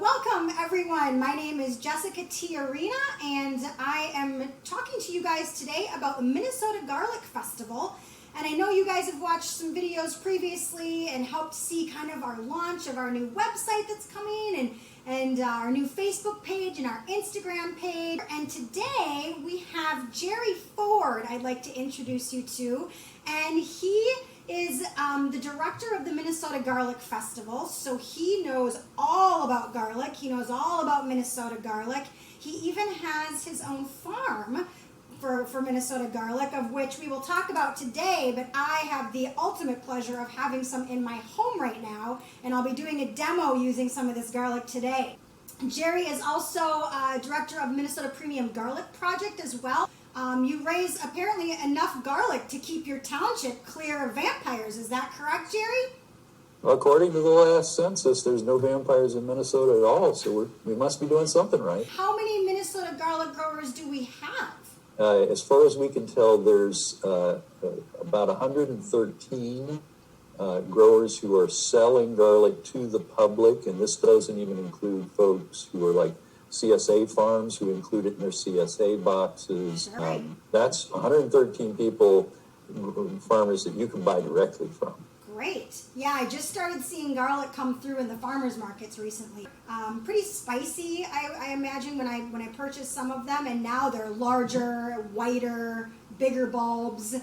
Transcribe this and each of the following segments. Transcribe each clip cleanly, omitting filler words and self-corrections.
Welcome everyone. My name is Jessica Tiarina and I am talking to you guys today about the Minnesota Garlic Festival. And I know you guys have watched some videos previously and helped see kind of our launch of our new website that's coming and our new Facebook page and our Instagram page. And today we have Jerry Ford I'd like to introduce you to. And he is the director of the Minnesota Garlic Festival, so he knows all about garlic. He knows all about Minnesota garlic. He even has his own farm for Minnesota garlic, of which we will talk about today, but I have the ultimate pleasure of having some in my home right now, and I'll be doing a demo using some of this garlic today. Jerry is also director of Minnesota Premium Garlic Project as well. You raise apparently enough garlic to keep your township clear of vampires. Is that correct, Jerry? According to the last census, there's no vampires in Minnesota at all, so we must be doing something right. How many Minnesota garlic growers do we have? As far as we can tell, there's about 113 growers who are selling garlic to the public, and this doesn't even include folks who are like CSA farms who include it in their CSA boxes. Right. That's 113 people, farmers that you can buy directly from. Great. Yeah, I just started seeing garlic come through in the farmers markets recently. Pretty spicy, I imagine, when I purchased some of them, and now they're larger, whiter, bigger bulbs,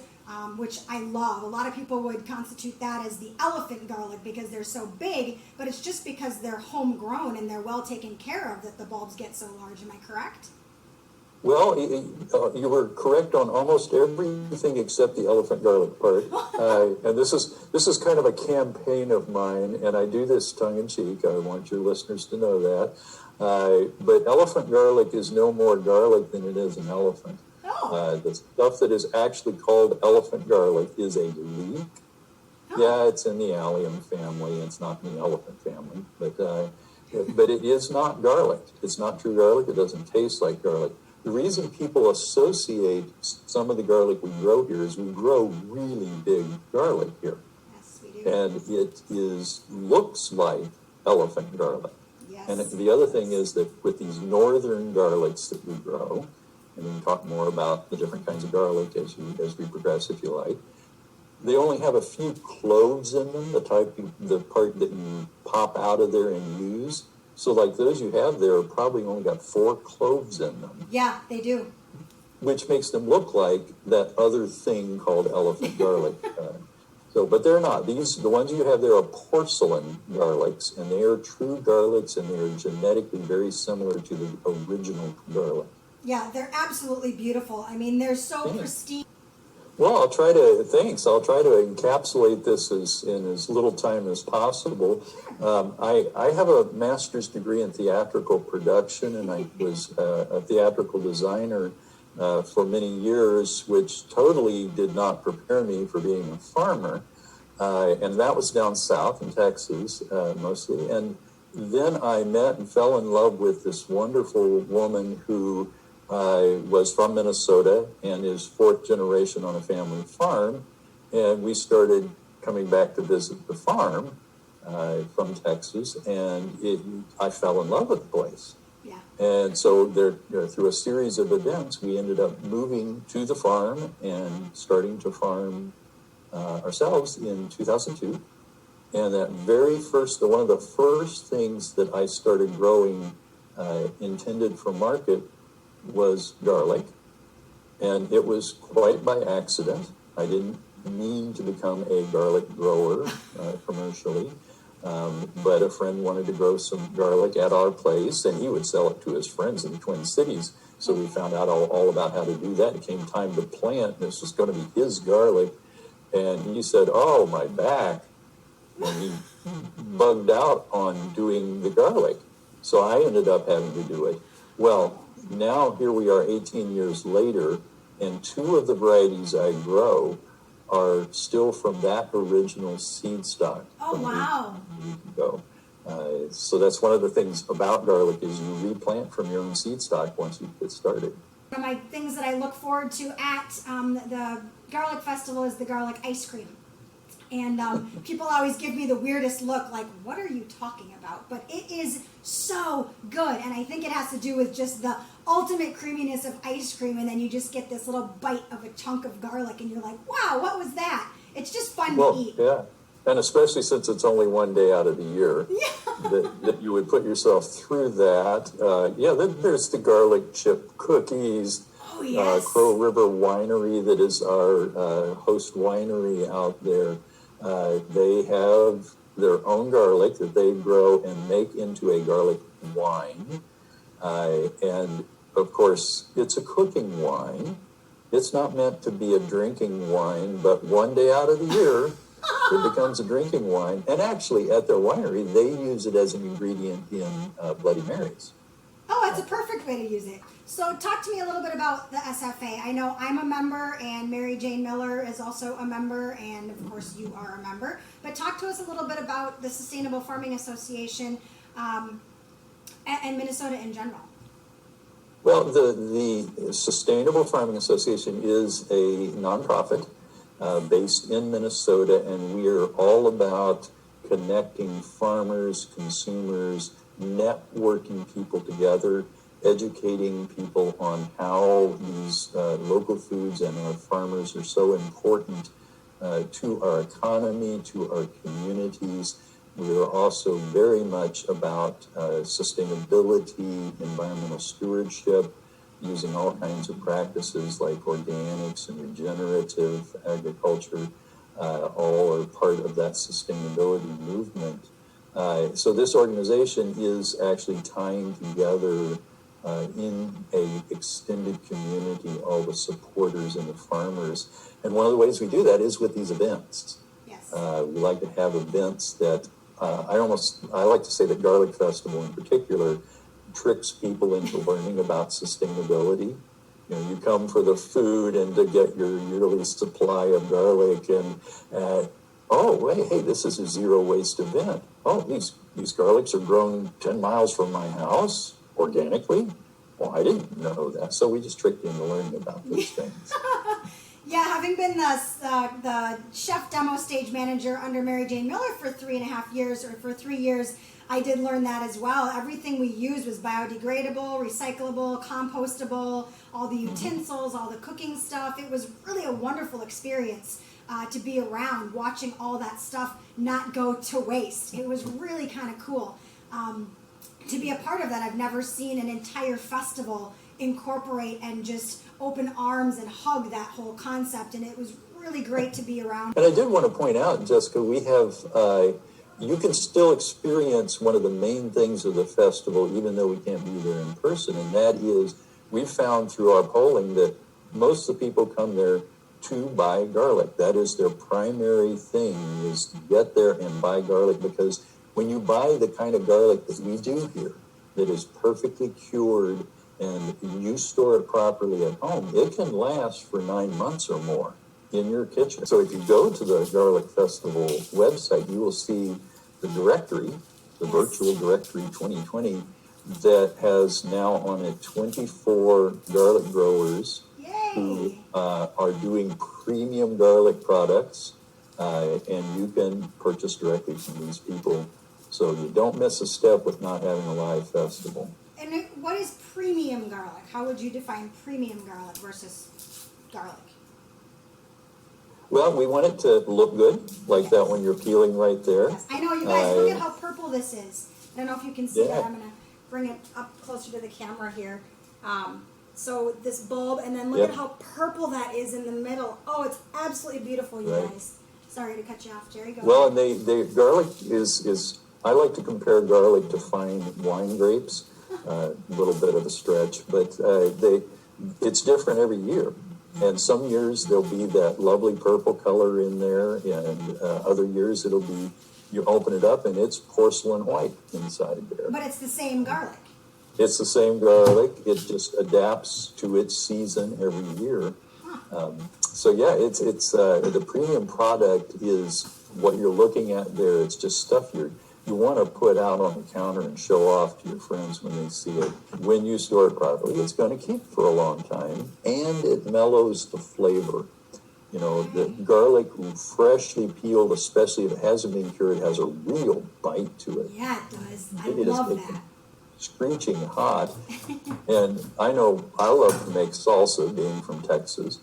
which I love. A lot of people would constitute that as the elephant garlic because they're so big, but it's just because they're homegrown and they're well taken care of that the bulbs get so large. Am I correct? Well, you were correct on almost everything except the elephant garlic part. And this is kind of a campaign of mine, and I do this tongue-in-cheek. I want your listeners to know that. But elephant garlic is no more garlic than it is an elephant. Oh. The stuff that is actually called elephant garlic is a leek. Oh. Yeah, it's in the allium family. It's not in the elephant family. But it is not garlic. It's not true garlic. It doesn't taste like garlic. The reason people associate some of the garlic we grow here is we grow really big garlic here. Yes, we do. And it looks like elephant garlic. Yes. And the other thing is that with these northern garlics that we grow, and we can talk more about the different kinds of garlic as we progress, if you like, they only have a few cloves in them, the part that you pop out of there and use. So like those you have there probably only got 4 cloves in them. Yeah, they do. Which makes them look like that other thing called elephant garlic. But they're not. The ones you have there are porcelain garlics, and they are true garlics, and they're genetically very similar to the original garlic. Yeah, they're absolutely beautiful. I mean, they're so pristine. Well, I'll try to encapsulate this in as little time as possible. I have a master's degree in theatrical production, and I was a theatrical designer for many years, which totally did not prepare me for being a farmer. And that was down south in Texas, mostly. And then I met and fell in love with this wonderful woman who was from Minnesota and is 4th generation on a family farm. And we started coming back to visit the farm from Texas, and I fell in love with the place. Yeah. And so through a series of events, we ended up moving to the farm and starting to farm ourselves in 2002. And that one of the first things that I started growing intended for market was garlic, and it was quite by accident. I didn't mean to become a garlic grower commercially, but a friend wanted to grow some garlic at our place, and he would sell it to his friends in the Twin Cities. So we found out all about how to do that. It came time to plant. This was going to be his garlic, and he said, "Oh, my back," and he bugged out on doing the garlic. So I ended up having to do it. Well, now here we are 18 years later, and 2 of the varieties I grow are still from that original seed stock. Oh, wow. Ago. So that's one of the things about garlic is you replant from your own seed stock once you get started. One of my things that I look forward to at the Garlic Festival is the garlic ice cream. And people always give me the weirdest look, like, what are you talking about? But it is so good. And I think it has to do with just the ultimate creaminess of ice cream. And then you just get this little bite of a chunk of garlic. And you're like, wow, what was that? It's just fun to eat. Yeah. And especially since it's only one day out of the year, that you would put yourself through that. Then there's the garlic chip cookies. Oh, yes. Crow River Winery, that is our host winery out there. They have their own garlic that they grow and make into a garlic wine. And, of course, it's a cooking wine. It's not meant to be a drinking wine, but one day out of the year, it becomes a drinking wine. And actually, at their winery, they use it as an ingredient in Bloody Marys. Oh, that's a perfect way to use it. So talk to me a little bit about the SFA. I know I'm a member, and Mary Jane Miller is also a member, and of course you are a member. But talk to us a little bit about the Sustainable Farming Association and Minnesota in general. Well, the Sustainable Farming Association is a nonprofit based in Minnesota, and we are all about connecting farmers, consumers, networking people together, educating people on how these local foods and our farmers are so important to our economy, to our communities. We are also very much about sustainability, environmental stewardship, using all kinds of practices like organics and regenerative agriculture, all are part of that sustainability movement. So this organization is actually tying together in a extended community all the supporters and the farmers. And one of the ways we do that is with these events. Yes. We like to have events that I like to say that Garlic Festival in particular tricks people into learning about sustainability. You know, you come for the food and to get your yearly supply of garlic, and hey, this is a zero waste event. Oh, these garlics are grown 10 miles from my house organically. Well, I didn't know that. So we just tricked you into learning about those things. Yeah, having been the chef demo stage manager under Mary Jane Miller for 3.5 years, or for 3 years, I did learn that as well. Everything we used was biodegradable, recyclable, compostable, all the utensils, all the cooking stuff. It was really a wonderful experience to be around, watching all that stuff not go to waste. It was really kind of cool. To be a part of that, I've never seen an entire festival incorporate and just open arms and hug that whole concept, and it was really great to be around. And I did want to point out, Jessica, we have, you can still experience one of the main things of the festival, even though we can't be there in person, and that is, we've found through our polling that most of the people come there to buy garlic. That is their primary thing, is to get there and buy garlic, because when you buy the kind of garlic that we do here, that is perfectly cured, and you store it properly at home, it can last for 9 months or more in your kitchen. So if you go to the Garlic Festival website, you will see the directory, the virtual directory 2020, that has now on it 24 garlic growers who are doing premium garlic products, and you can purchase directly from these people. So you don't miss a step with not having a live festival. And what is premium garlic? How would you define premium garlic versus garlic? Well, we want it to look good, like that when you're peeling right there. Yes. I know, you guys, look at how purple this is. I don't know if you can see that. I'm going to bring it up closer to the camera here. So this bulb, and then look at how purple that is in the middle. Oh, it's absolutely beautiful, you guys. Sorry to cut you off, Jerry. Go well, ahead. and they garlic is, I like to compare garlic to fine wine grapes. A little bit of a stretch, but it's different every year. And some years there'll be that lovely purple color in there, and other years it'll be, you open it up and it's porcelain white inside there. But it's the same garlic. It's the same garlic. It just adapts to its season every year. So yeah, it's the premium product is what you're looking at there. It's just stuff you want to put out on the counter and show off to your friends when they see it. When you store it properly, it's going to keep for a long time, and it mellows the flavor. The garlic, freshly peeled, especially if it hasn't been cured, has a real bite to it. Yeah, it does. I It is love that. screeching hot. And I know I love to make salsa, being from Texas.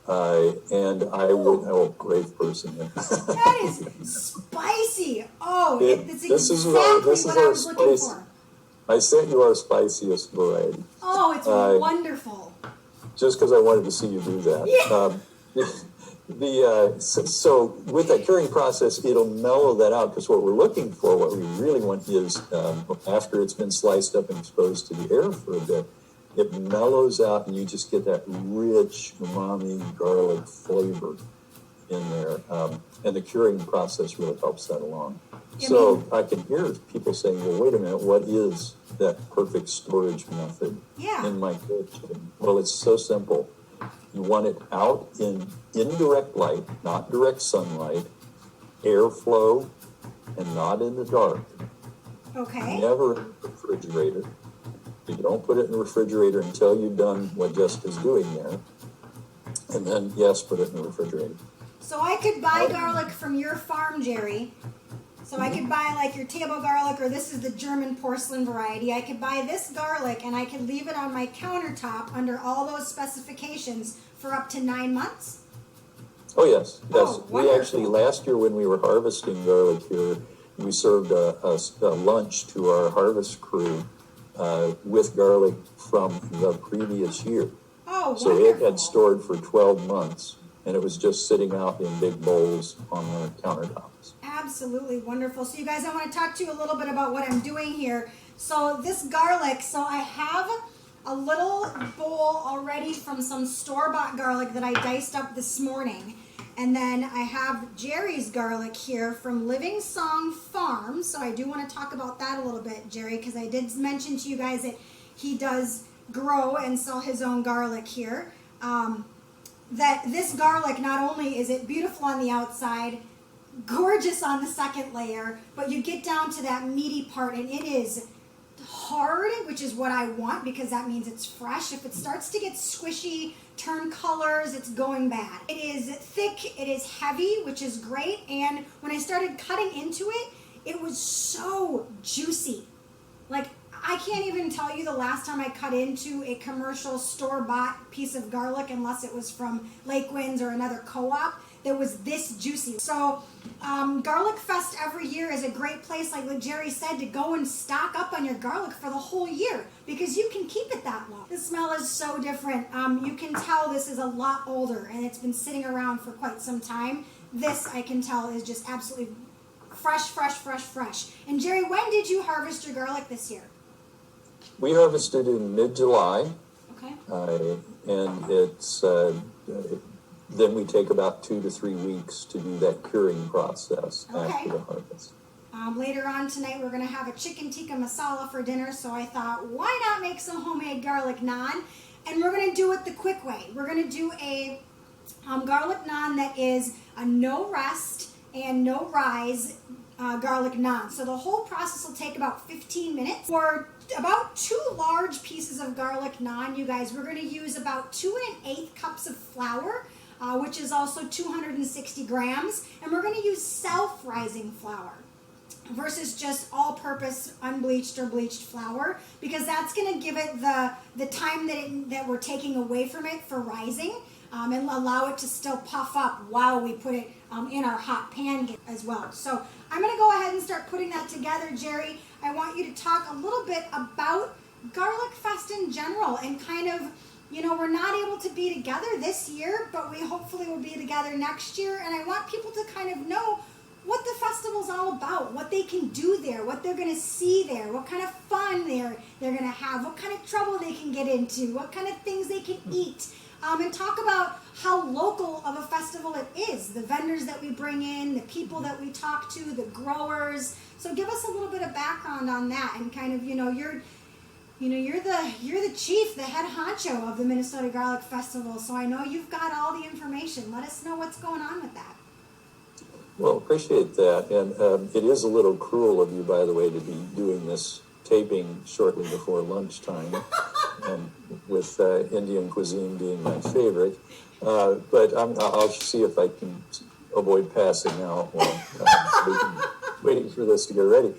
And I would, brave person. That is spicy. Oh, it's this is what I was looking spice. for. I sent you our spiciest variety. Oh, it's wonderful. Just because I wanted to see you do that. Yeah. So with that curing process, it'll mellow that out, because what we're looking for, what we really want is, after it's been sliced up and exposed to the air for a bit, it mellows out and you just get that rich umami garlic flavor in there. And the curing process really helps that along. So I can hear people saying, well, wait a minute, what is that perfect storage method in my kitchen? Well, it's so simple. You want it out in indirect light, not direct sunlight, airflow, and not in the dark. Okay. Never in the refrigerator. You don't put it in the refrigerator until you've done what Jessica's doing there. And then, yes, put it in the refrigerator. So I could buy garlic from your farm, Jerry. So I could buy like your table garlic, or this is the German porcelain variety. I could buy this garlic and I could leave it on my countertop under all those specifications for up to 9 months? Oh, yes. Oh, we actually, last year when we were harvesting garlic here, we served a lunch to our harvest crew with garlic from the previous year. Oh, so wonderful. It had stored for 12 months, and it was just sitting out in big bowls on the countertops. Absolutely wonderful. So you guys, I want to talk to you a little bit about what I'm doing here. So this garlic, so I have a little bowl already from some store-bought garlic that I diced up this morning. And then I have Jerry's garlic here from Living Song Farm. So I do want to talk about that a little bit, Jerry, because I did mention to you guys that he does grow and sell his own garlic here. That this garlic, not only is it beautiful on the outside, gorgeous on the second layer, but you get down to that meaty part and it is hard, which is what I want because that means it's fresh. If it starts to get squishy, turn colors, it's going bad. It is thick, it is heavy, which is great, and when I started cutting into it, it was so juicy. Like, I can't even tell you the last time I cut into a commercial store-bought piece of garlic, unless it was from Lake Winds or another co-op, that was this juicy. So Garlic Fest every year is a great place, like what Jerry said, to go and stock up on your garlic for the whole year because you can keep it that long. The smell is so different. You can tell this is a lot older and it's been sitting around for quite some time. This, I can tell, is just absolutely fresh, fresh, fresh, fresh. And Jerry, when did you harvest your garlic this year? We harvested in mid-July. Okay. And it's then we take about 2 to 3 weeks to do that curing process after the harvest. Later on tonight, we're going to have a chicken tikka masala for dinner, so I thought, why not make some homemade garlic naan? And we're going to do it the quick way. We're going to do a garlic naan that is a no rest and no rise garlic naan. So the whole process will take about 15 minutes. For about 2 large pieces of garlic naan, you guys, we're going to use about 2 1/8 cups of flour, which is also 260 grams. And we're going to use self-rising flour versus just all-purpose unbleached or bleached flour, because that's going to give it the time that we're taking away from it for rising, and allow it to still puff up while we put it in our hot pan as well. So I'm going to go ahead and start putting that together. Jerry, I want you to talk a little bit about Garlic Fest in general and kind of, you know, we're not able to be together this year, but we hopefully will be together next year, and I want people to kind of know what the festival's all about, what they can do there, what they're going to see there, what kind of fun they're going to have, what kind of trouble they can get into, what kind of things they can eat, and talk about how local of a festival it is, the vendors that we bring in, the people that we talk to, the growers. So give us a little bit of background on that, and kind of, you're the chief, the head honcho of the Minnesota Garlic Festival, so I know you've got all the information. Let us know what's going on with that. Well, appreciate that. And it is a little cruel of you, by the way, to be doing this taping shortly before lunchtime. and with Indian cuisine being my favorite. But I'll see if I can avoid passing out while waiting for this to get ready.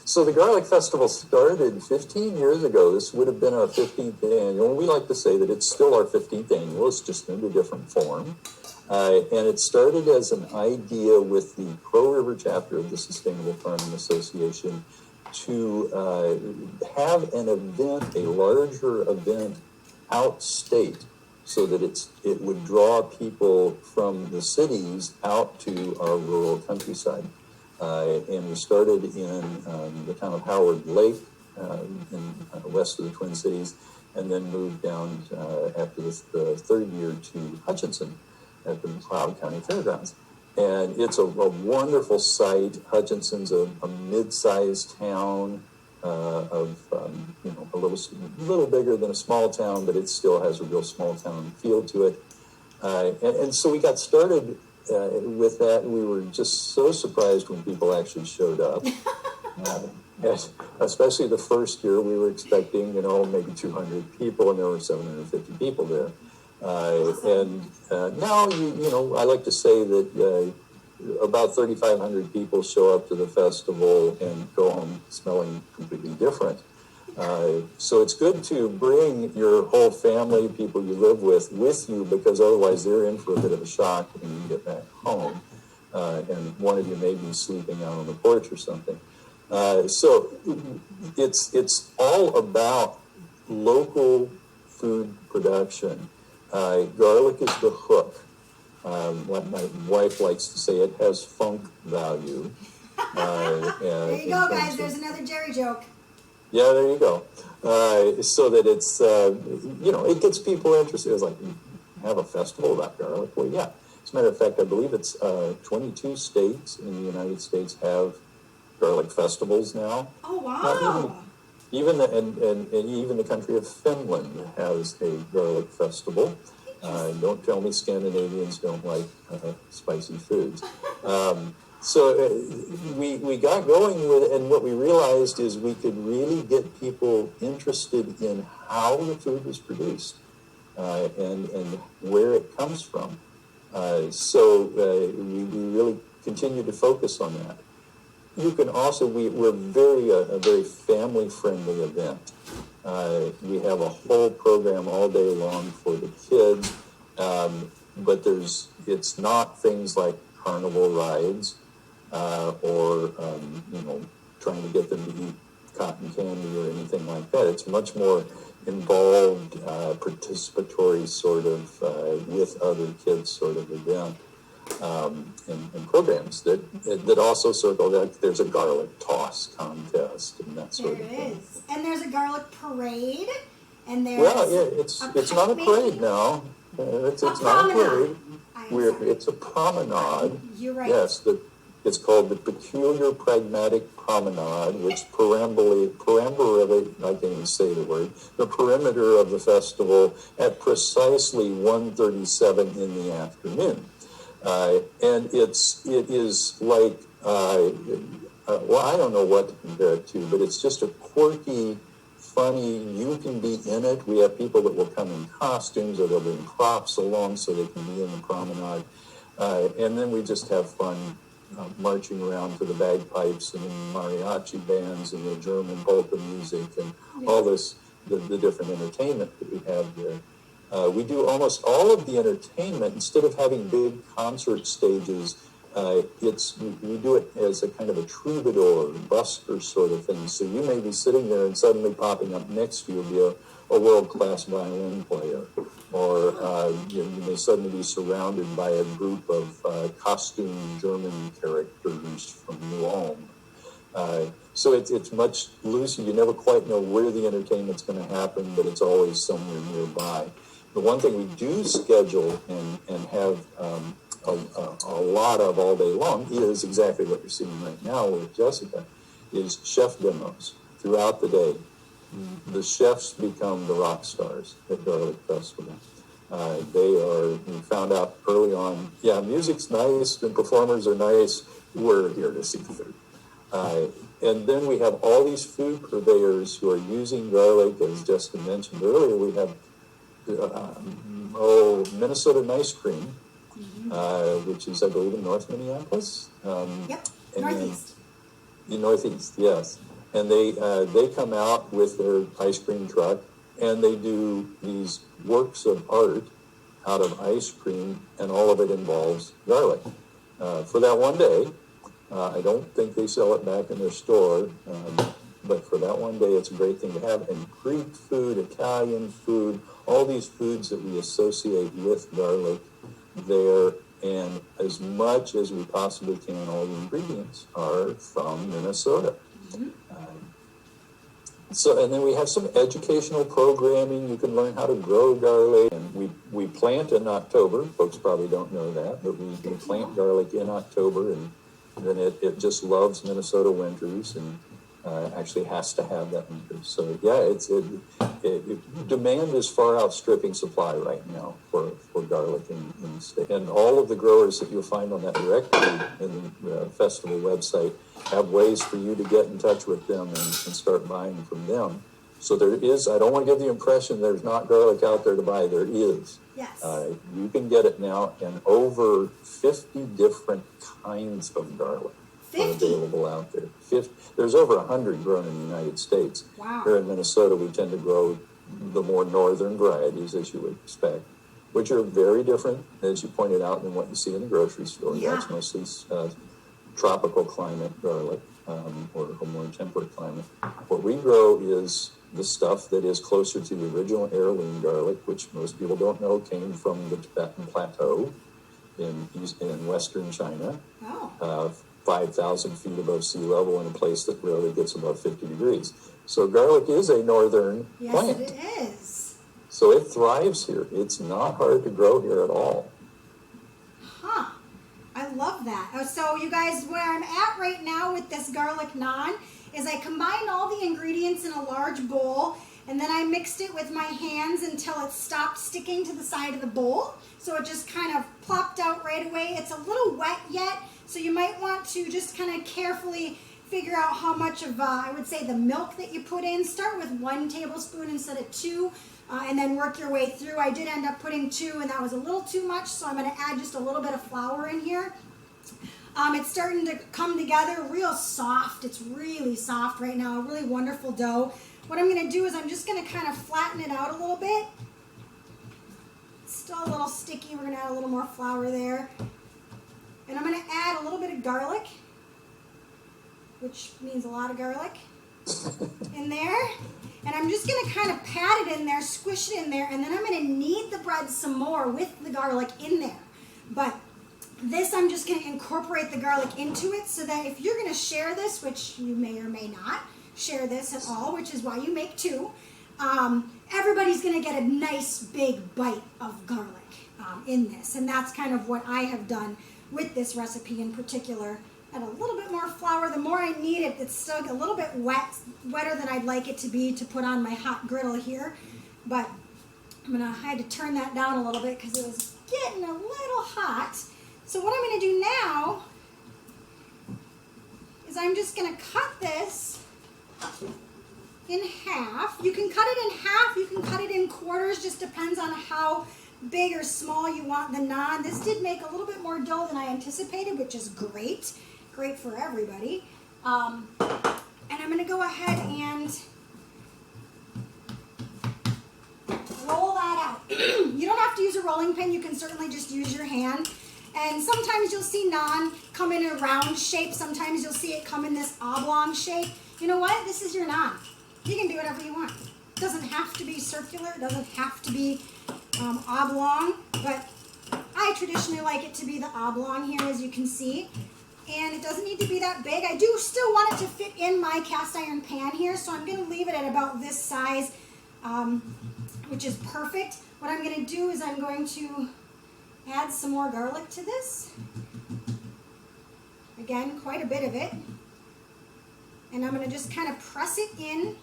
So the Garlic Festival started 15 years ago. This would have been our 15th annual. We like to say that it's still our 15th annual. It's just in a different form. And it started as an idea with the Crow River chapter of the Sustainable Farming Association to have an event, a larger event, outstate, so that it would draw people from the cities out to our rural countryside. And we started in the town of Howard Lake, in west of the Twin Cities, and then moved down after the third year to Hutchinson at the McLeod County Fairgrounds. And it's a wonderful site. Hutchinson's a mid-sized town of a little bigger than a small town, but it still has a real small town feel to it. And so we got started with that. We were just so surprised when people actually showed up. Especially the first year, we were expecting, maybe 200 people, and there were 750 people there. And now, I like to say that about 3,500 people show up to the festival and go home smelling completely different. So it's good to bring your whole family, people you live with you, because otherwise they're in for a bit of a shock when you get back home. And one of you may be sleeping out on the porch or something. So it's all about local food production. Garlic is the hook. What my wife likes to say, it has funk value. There you go, guys. There's another Jerry joke. Yeah, there you go. So that it's, it gets people interested. It's like, you have a festival about garlic? Well, yeah. As a matter of fact, I believe it's 22 states in the United States have garlic festivals now. Oh, wow. Even the country of Finland has a garlic festival. Don't tell me Scandinavians don't like spicy foods. So we got going with it, and what we realized is we could really get people interested in how the food was produced and where it comes from. So we really continue to focus on that. You can also, we're a very family-friendly event. We have a whole program all day long for the kids, but it's not things like carnival rides or trying to get them to eat cotton candy or anything like that. It's much more involved, participatory sort of with other kids sort of event. And programs that also circle that. There's a garlic toss contest and that sort of thing. And there's a garlic parade. And there's it's not a parade now. It's not a parade. It's a promenade. You're right. Yes, it's called the Peculiar Pragmatic Promenade, which perambulate, I can't even say the word, the perimeter of the festival at precisely 1:37 in the afternoon. And it is like, I don't know what to compare it to, but it's just a quirky, funny, you can be in it. We have people that will come in costumes or they'll bring props along so they can be in the promenade. And then we just have fun marching around to the bagpipes and the mariachi bands and the German polka music and all this, the different entertainment that we have there. We do almost all of the entertainment. Instead of having big concert stages, we do it as a kind of a troubadour, busker sort of thing. So you may be sitting there and suddenly popping up next to you will be a world-class violin player. Or you may suddenly be surrounded by a group of costume German characters from New Ulm. So it's much looser. You never quite know where the entertainment's going to happen, but it's always somewhere nearby. The one thing we do schedule and have a lot of all day long is exactly what you're seeing right now with Jessica, is chef demos throughout the day. The chefs become the rock stars at Garlic Festival. We found out early on, music's nice and performers are nice. We're here to see the food. And then we have all these food purveyors who are using garlic. As Jessica mentioned earlier, we have Minnesota Nice Cream, which is, I believe, in North Minneapolis. Yep, Northeast. In Northeast, yes. And they come out with their ice cream truck, and they do these works of art out of ice cream, and all of it involves garlic. For that one day, I don't think they sell it back in their store, but for that one day, it's a great thing to have. And Greek food, Italian food, all these foods that we associate with garlic there, and as much as we possibly can, all the ingredients are from Minnesota. And then we have some educational programming. You can learn how to grow garlic. And we plant in October. Folks probably don't know that, but we plant garlic in October, and then it just loves Minnesota winters, and actually has to have that winter. So yeah, demand is far outstripping supply right now for garlic in the state. And all of the growers that you'll find on that directory in the festival website have ways for you to get in touch with them and start buying from them. So there is, I don't want to give the impression there's not garlic out there to buy. There is. Yes. You can get it now in over 50 different kinds of garlic. 50? Available out there. There's over 100 grown in the United States. Wow. Here in Minnesota, we tend to grow the more northern varieties, as you would expect, which are very different, as you pointed out, than what you see in the grocery store. Yeah. That's mostly tropical climate garlic, or a more temperate climate. What we grow is the stuff that is closer to the original heirloom garlic, which most people don't know came from the Tibetan Plateau in western China. Oh. 5,000 feet above sea level in a place that rarely gets above 50 degrees. So garlic is a northern plant. Yes, it is. So it thrives here. It's not hard to grow here at all. Huh. I love that. So you guys, where I'm at right now with this garlic naan is I combined all the ingredients in a large bowl, and then I mixed it with my hands until it stopped sticking to the side of the bowl. So it just kind of plopped out right away. It's a little wet yet, so you might want to just kind of carefully figure out how much of, I would say, the milk that you put in. Start with 1 tablespoon instead of 2, and then work your way through. I did end up putting 2, and that was a little too much, so I'm going to add just a little bit of flour in here. It's starting to come together real soft. It's really soft right now, a really wonderful dough. What I'm going to do is I'm just going to kind of flatten it out a little bit. It's still a little sticky. We're going to add a little more flour there. And I'm going to add a little bit of garlic, which means a lot of garlic, in there. And I'm just going to kind of pat it in there, squish it in there, and then I'm going to knead the bread some more with the garlic in there. But this, I'm just going to incorporate the garlic into it so that if you're going to share this, which you may or may not share this at all, which is why you make 2, everybody's going to get a nice big bite of garlic in this. And that's kind of what I have done with this recipe in particular. Add a little bit more flour. The more I knead it, it's still a little bit wetter than I'd like it to be to put on my hot griddle here. But I had to turn that down a little bit because it was getting a little hot. So what I'm going to do now is I'm just going to cut this in half. You can cut it in half, you can cut it in quarters, just depends on how big or small you want the naan. This did make a little bit more dough than I anticipated, which is great for everybody. And I'm going to go ahead and roll that out. You don't have to use a rolling pin, you can certainly just use your hand. And sometimes you'll see naan come in a round shape, sometimes you'll see it come in this oblong shape. You know what? This is your naan. You can do whatever you want. It doesn't have to be circular, it doesn't have to be oblong, but I traditionally like it to be the oblong here, as you can see. And it doesn't need to be that big. I do still want it to fit in my cast iron pan here, so I'm going to leave it at about this size, which is perfect. What I'm going to do is I'm going to add some more garlic to this. Again, quite a bit of it. And I'm going to just kind of press it in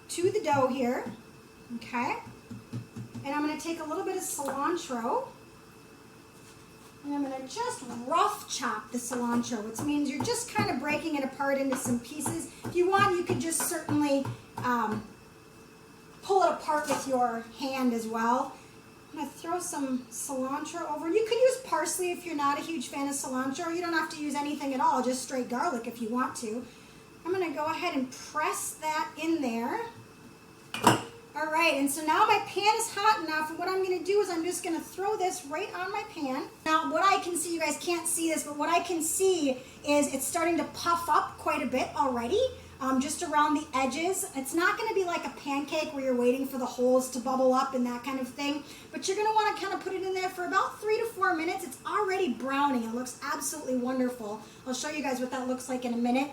to the dough here. Okay? And I'm going to take a little bit of cilantro. And I'm going to just rough chop the cilantro, which means you're just kind of breaking it apart into some pieces. If you want, you could just certainly pull it apart with your hand as well. I'm going to throw some cilantro over. You could use parsley if you're not a huge fan of cilantro. You don't have to use anything at all, just straight garlic if you want to. I'm going to go ahead and press that in there. All right, and so now my pan is hot enough, and what I'm going to do is I'm just going to throw this right on my pan. Now, what I can see, you guys can't see this, but what I can see is it's starting to puff up quite a bit already, just around the edges. It's not going to be like a pancake where you're waiting for the holes to bubble up and that kind of thing, but you're going to want to kind of put it in there for about 3 to 4 minutes. It's already browning. It looks absolutely wonderful. I'll show you guys what that looks like in a minute.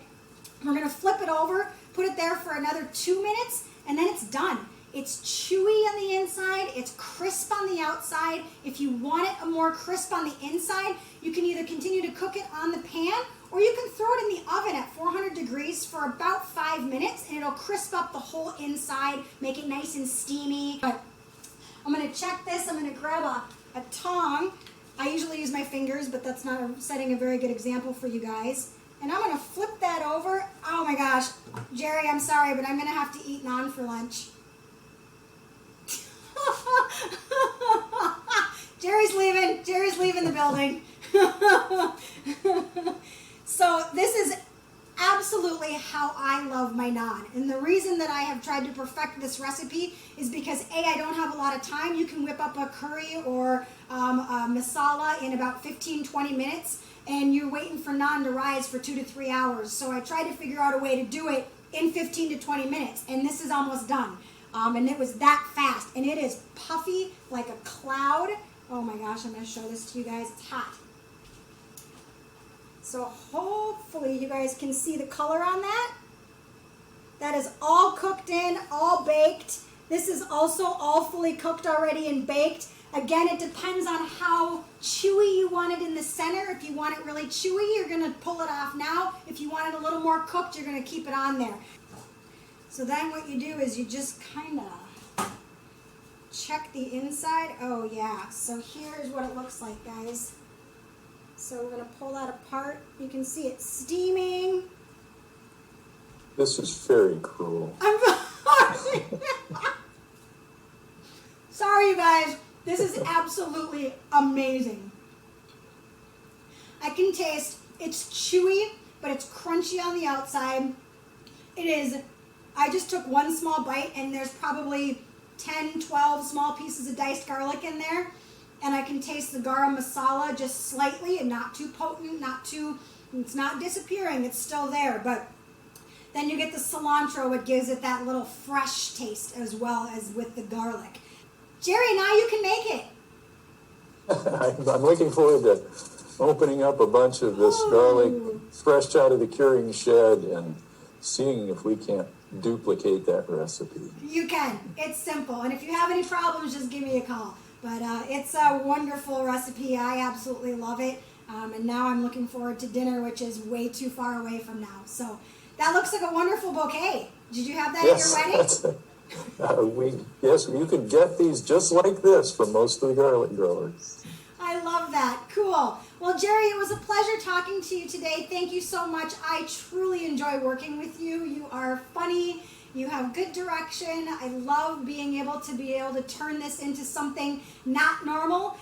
We're going to flip it over, put it there for another 2 minutes, and then it's done. It's chewy on the inside, it's crisp on the outside. If you want it more crisp on the inside, you can either continue to cook it on the pan, or you can throw it in the oven at 400 degrees for about 5 minutes, and it'll crisp up the whole inside, make it nice and steamy. But I'm going to check this. I'm going to grab a tong. I usually use my fingers, but that's not setting a very good example for you guys. And I'm going to flip that over. Oh my gosh, Jerry, I'm sorry, but I'm going to have to eat naan for lunch. Jerry's leaving the building. So this is absolutely how I love my naan. And the reason that I have tried to perfect this recipe is because A, I don't have a lot of time. You can whip up a curry or a masala in about 15-20 minutes, and you're waiting for naan to rise for 2 to 3 hours. So I tried to figure out a way to do it in 15 to 20 minutes, and this is almost done. And it was that fast, and it is puffy like a cloud. Oh my gosh, I'm going to show this to you guys. It's hot. So hopefully you guys can see the color on that. That is all cooked in, all baked. This is also all fully cooked already and baked. Again, it depends on how chewy you want it in the center. If you want it really chewy, you're going to pull it off now. If you want it a little more cooked, you're going to keep it on there. So then what you do is you just kind of check the inside. Oh yeah, so here's what it looks like, guys. So we're going to pull that apart. You can see it steaming. This is very cruel. I'm sorry. Sorry, you guys. This is absolutely amazing. I can taste, it's chewy, but it's crunchy on the outside. It is, I just took one small bite, and there's probably 10, 12 small pieces of diced garlic in there. And I can taste the garam masala just slightly, and not too potent, it's not disappearing, it's still there. But then you get the cilantro, what gives it that little fresh taste as well as with the garlic. Jerry, now you can make it. I'm looking forward to opening up a bunch of this garlic fresh out of the curing shed and seeing if we can't duplicate that recipe. You can. It's simple. And if you have any problems, just give me a call. But it's a wonderful recipe. I absolutely love it. And now I'm looking forward to dinner, which is way too far away from now. So that looks like a wonderful bouquet. Did you have that at your wedding? Yes, you can get these just like this from most of the garlic growers. I love that. Cool. Well, Jerry, it was a pleasure talking to you today. Thank you so much. I truly enjoy working with you. You are funny. You have good direction. I love being able to turn this into something not normal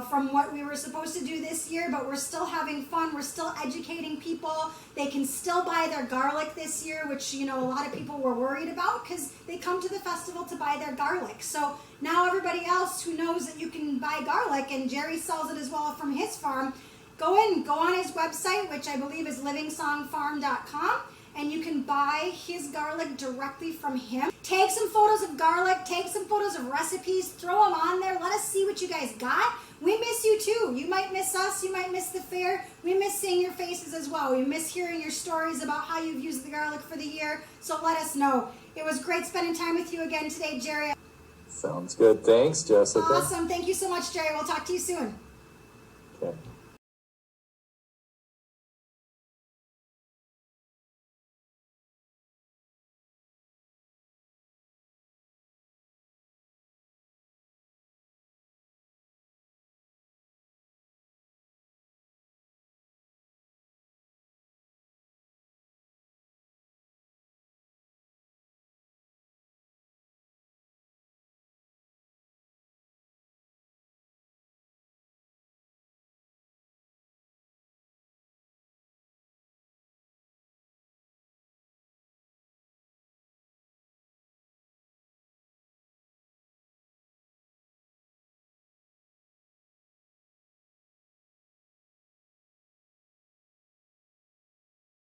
from what we were supposed to do this year, but we're still having fun. We're still educating people. They can still buy their garlic this year, which, a lot of people were worried about because they come to the festival to buy their garlic. So now everybody else who knows that you can buy garlic, and Jerry sells it as well from his farm, go on his website, which I believe is livingsongfarm.com. And you can buy his garlic directly from him. Take some photos of garlic, take some photos of recipes, throw them on there. Let us see what you guys got. We miss you too. You might miss us, you might miss the fair. We miss seeing your faces as well. We miss hearing your stories about how you've used the garlic for the year. So let us know. It was great spending time with you again today, Jerry. Sounds good. Thanks, Jessica. Awesome. Thank you so much, Jerry. We'll talk to you soon. Okay.